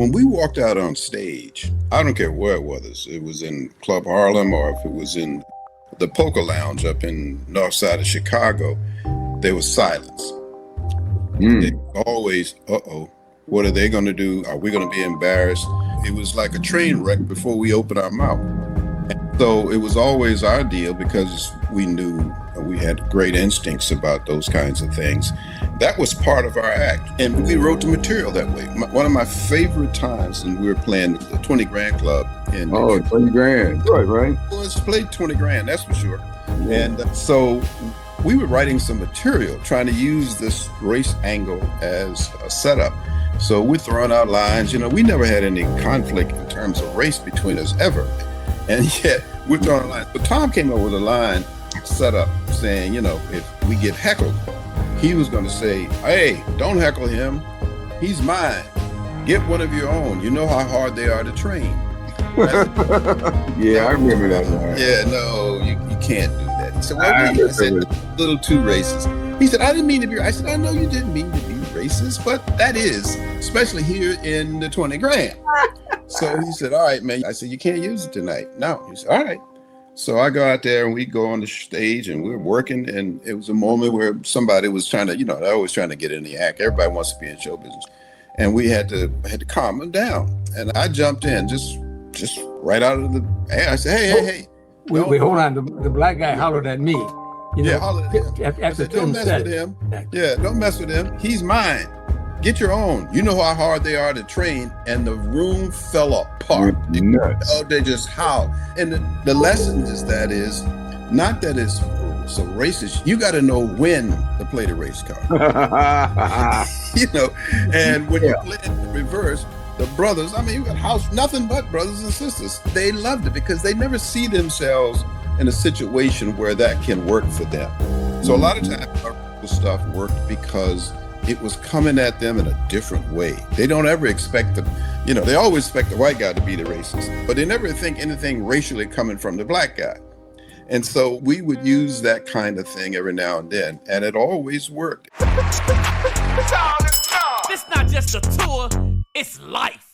when we walked out on stage, I don't care where it was in Club Harlem or if it was in the Polka Lounge up in north side of Chicago, there was silence. It always, what are they going to do? Are we going to be embarrassed? It was like a train wreck before we opened our mouth. So it was always our deal because we knew we had great instincts about those kinds of things. That was part of our act. And we wrote the material that way. One of my favorite times when we were playing the 20 Grand Club. 20 Grand. Right. Well, it's played 20 Grand, that's for sure. Yeah. And so we were writing some material, trying to use this race angle as a setup. So we're throwing out lines. We never had any conflict in terms of race between us ever. And yet we're throwing lines. But Tom came up with a line set up saying, if we get heckled, he was going to say, hey, don't heckle him. He's mine. Get one of your own. You know how hard they are to train. Yeah, I remember that line. Yeah, no, you can't do that. He said, well, I said, a little too racist. He said, I didn't mean to be. I said, I know you didn't mean to be racist, but that is, especially here in the 20 Grand. So he said, all right, man. I said, you can't use it tonight. No. He said, all right. So I go out there and we go on the stage and we're working. And it was a moment where somebody was trying to, they're always trying to get in the act. Everybody wants to be in show business. And we had to calm them down. And I jumped in just right out of the air. I said, hey. Wait, hold on. The black guy hollered at me. Hollered at him. After don't mess with him. Yeah, don't mess with him. He's mine. Get your own. You know how hard they are to train. And the room fell apart. They just howled. And the lesson is not that it's so racist. You got to know when to play the race card. And when you play in the reverse, the brothers, you got house, nothing but brothers and sisters. They loved it because they never see themselves in a situation where that can work for them. So a lot of times our stuff worked because it was coming at them in a different way. They don't ever expect they always expect the white guy to be the racist, but they never think anything racially coming from the black guy. And so we would use that kind of thing every now and then, and it always worked. It's not just a tour, it's life.